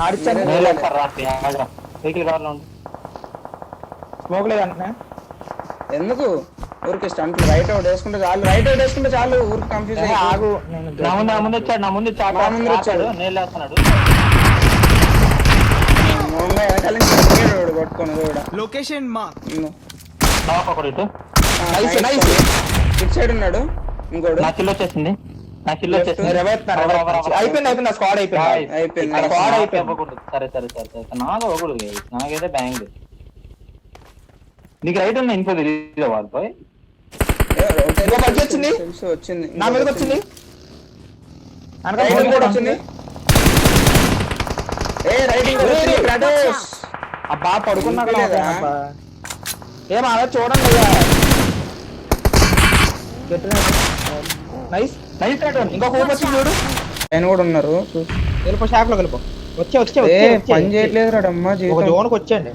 ఆడిచ్చాను. Vehicle కార్లో ఉంది. Smoke లేదంటే ఎందుకు ఊరికి స్టంట్ రైట్ అవుట్ వేసుకుంటే చాలు, రైట్ అవుట్ వేసుకుంటే చాలు. ఊరికి కన్ఫ్యూజ్ ఆగు. నేను నా ముందు వచ్చాడు, నా ముందు వచ్చాడు, నేను లేస్తున్నాడు. వెనకాల నుంచి కొట్టుకుని కూడా లొకేషన్ మా ఒకడు ఇటు ఇటు సైడ్ ఉన్నాడు ఇంకోడు. నా కిల్ వచ్చేసింది, నా కిల్ వచ్చేసింది. అయిపోయింది. నా స్క్వాడ్ అయిపోయింది. సరే సరే సరే సరే నాది ఒకడు నాకైతే బ్యాంగ్. నీకు రైట్ ఉన్న ఇంకో తెలియదు వాళ్ళపై వచ్చింది, వచ్చింది నా మీదకి వచ్చింది. వచ్చింది. అబ్బా పడుకున్నా ఏం అలా చూడండి. నైస్ నైస్ ఇంకొక ఊపు వచ్చింది చూడు. ఆయన కూడా ఉన్నారు. వెళ్ళిపో షాక్ లో వెళ్ళిపో. వచ్చే పని చేయట్లేదు రాడమ్మా. ఒక జోన్కి వచ్చేయండి.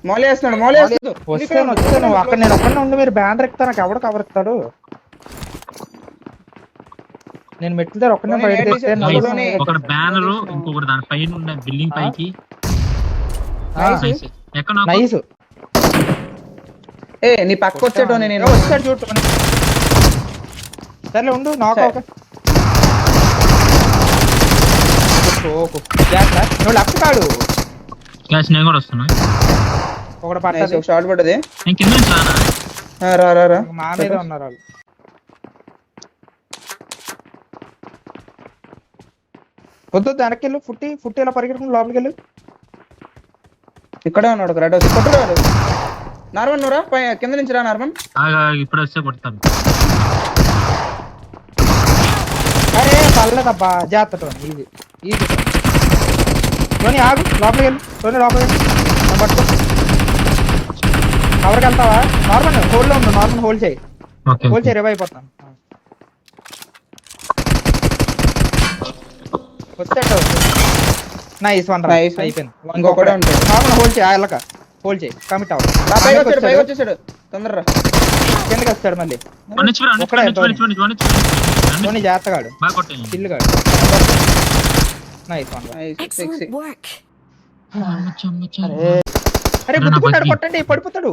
మోలేస్తున్నాడు. వస్తాను అక్కడ. నేను ఒక్కడే ఉండి మీరు బ్యానర్ ఎక్కుతా. నాకు ఎవడు కవర్ ఇస్తాడు? నేను మెట్ల దగ్గర ఒక్కడే బయట ఒక బ్యానర్ ఇంకొకటి దాని పైన ఉన్న బిల్డింగ్ పైకి. నైస్. నీ పక్క వచ్చేటో నేను వచ్చాడు చూడు. సర్లే ఉండు. నాకు నువ్వు లెఫ్ట్ కాడు. నేను కూడా వస్తున్నా. ఒకటి పట్టది, షార్ట్ పడ్డది. నేను కింద నుంచి రానా? రా మా మీద ఉన్నారు వాళ్ళు. వద్దు వెనక్కి వెళ్ళు. ఫుట్టి ఇలా పరిగెట్టుకుని లోపలికి వెళ్ళు. ఇక్కడే ఉన్నాడు. రెడ్ హౌస్ కొట్టుడు. నార్మన్ నువ్వురా కింద నుంచి రా. నార్మన్ ఇప్పుడు వస్తే కొడతాను. అరే పర్లేదబ్బా. జాగ్రత్త. Easy easy. టోనీ ఆగు. లోపలికి వెళ్ళు. టోనీ లోపలికి వెళ్ళు. పట్టుకో. కవర్కి వెళ్తావా? నార్మల్ హోల్డ్ లో ఉండు. నార్మల్ హోల్డ్ చేయి. హోల్డ్ చేయి. రివైవ్ అయిపోతాను. వచ్చేట నైస్ వన్. అయిపోయింది. ఇంకొకటే ఉంటాడు. నార్మల్ హోల్డ్ చేయి. వెళ్ళక హోల్డ్ చేయి. కమిట్ అవ్వాలి. వచ్చేసాడు. తొందరరా. కిందకి వస్తాడు మళ్ళీ. టోనీ జాగ్రత్తగాడు. చిల్లుగాడు. Nice one. అరే గుద్దుకుంటాడు. కొట్టండి. పడిపోతాడు.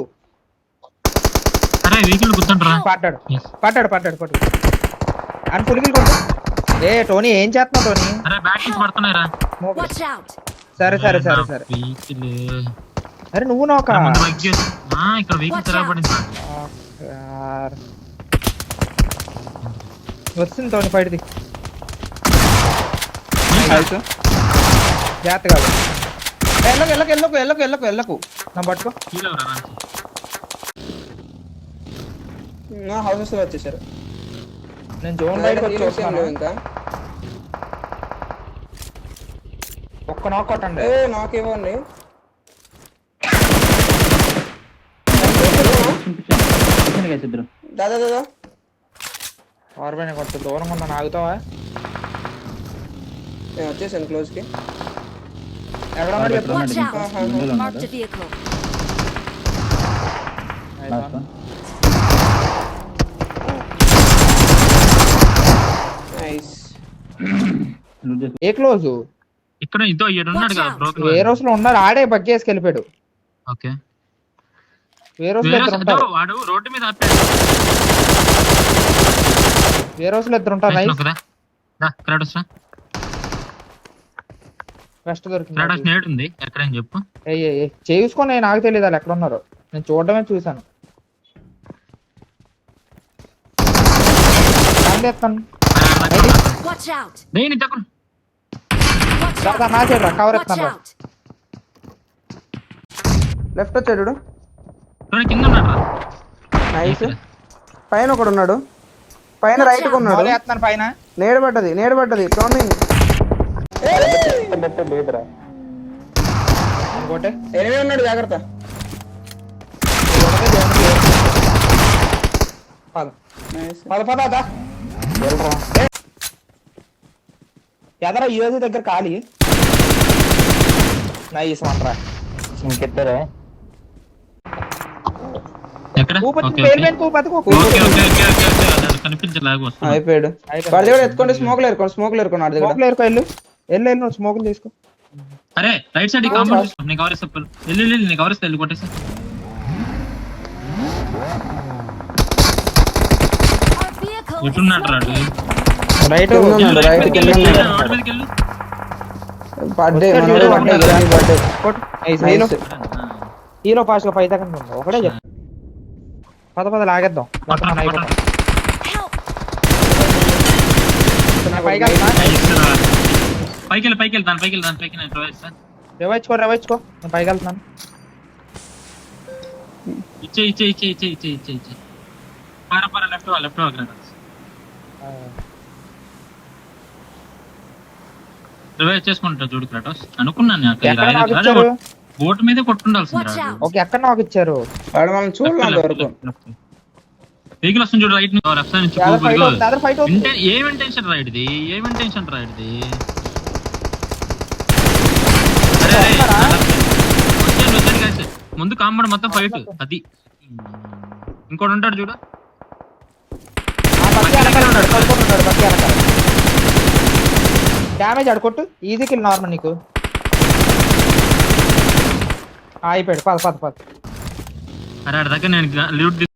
పడ్డాడు. పట్టు అని పులిగిలు కొట్టు. టోనీ ఏం చేస్తున్నావు టోనీ? సరే సరే సరే సరే. అరే నువ్వు నోక వచ్చింది టోనీ. ఫైట్ది జాగ్రత్త కాదు. వెళ్ళకు. నా పట్టుకో. హౌసెస్ వచ్చేసారు. నేను జోన్ బయటకు వచ్చి వస్తాను. ఇంకా ఒక్క నాక్ కొట్టండి. నాకేమోండి. దాదా ఆర్బైన కొంత దూరం ఉన్నా. ఆగుతావా? నేను వచ్చేసాను క్లోజ్ కి. ఎవడన్నాడు చెప్పు. ఏ క్లోజ్? ఇక్కడ ఇదో ఉన్నాడు కదా బ్రోకర్. ఏ రోజులో ఉన్నాడు. ఆడే బగ్గేసి వెళ్ళిపోయాడు. ఓకే. ఏ రోజులో ఇద్దరు ఉంటారు. వాడు రోడ్డు మీద ఆపాడు. ఏ రోజులో ఇద్దరు ఉంటారు. వెస్ట్ దొరికింది. నేడు ఉంది ఎక్కడని చెప్పు. చేసుకొని నాకు తెలియదు వాళ్ళు ఎక్కడ ఉన్నారు. నేను చూడడమే చూసాను. కవర్ ఎత్తాను. లెఫ్ట్ వచ్చాడు. కింద ఉన్నాడు. నైస్. పైన ఒకడు ఉన్నాడు. పైన రైట్ ఉన్నాడు. పైన నేడబడ్డది టోనీ. ఎనిమిది ఉన్నాడు. జాగ్రత్త. ఎదరా యూఎస్ దగ్గర ఖాళీ. నైస్ వంటరా. ఇంకెత్తారా? ఎక్కడ కూపొచ్చి ఓకే పేలిపోయింది కూపు బతుకు okay okay okay okay okay అది కనిపించలేక వస్తుంది అయిపోయాడు వాడి దగ్గర ఎత్తుకోండి స్మోక్లు ఏరుకోండి వాడి దగ్గర స్మోక్లు ఏరుకో వెళ్ళు నువ్వు స్మోకులు తీసుకో అరే రైట్ సైడ్ కాంపౌండ్ తీసుకో నీకు కవర్ ఇస్తా వెళ్ళు నీకు కవర్ ఇస్తా వెళ్ళి కొట్టేసి Our vehicle is ఎట్టున్నాడు రాడు రైట్ రైట్ కింద ఉన్నాడు. రోడ్ మీదకి వెళ్ళు బర్త్డే మనోడు బర్త్డే హీలో హీలో ఫాస్ట్ గా 5 సెకండ్స్ ఉంది ఒకటే చెప్పు పద లాగేద్దాం మొత్తం మన అయిపోతాం help. పైకి వెళ్తా పైకి వెళ్తాను నేను ప్రవేశిస్తాను రివైచ్చుకో నేను పైకి వెళ్తున్నాను ఇచ్చే పార లెఫ్ట్ రివైవ్ చేసుకుంటా చూడు క్రాటోస్ అనుకున్నాను ఎక్కడ నాకు ఇచ్చారు బోట్ మీదే కొట్టుండాల్సింది Watch out. ఓకే ఎక్కడ నాకు ఇచ్చారు వాడు మనం చూడలేదు వరకు వెహికల్ వస్తుంది చూడు రైట్ లెఫ్ట్ సైడ్ నుంచి అదర్ ఫైట్ అవుతుంది ఏం ఇంటెన్షన్ రైడ్ది ముందు కాంబడ్ మొత్తం ఫైట్ అది ఇంకోటి ఉంటాడు చూడు డ్యామేజ్ అడుకొట్టు ఈజీ కిల్ నార్మల్ నీకు అయిపోయాడు పద అరే అక్కడ దగ్గర నేను లూట్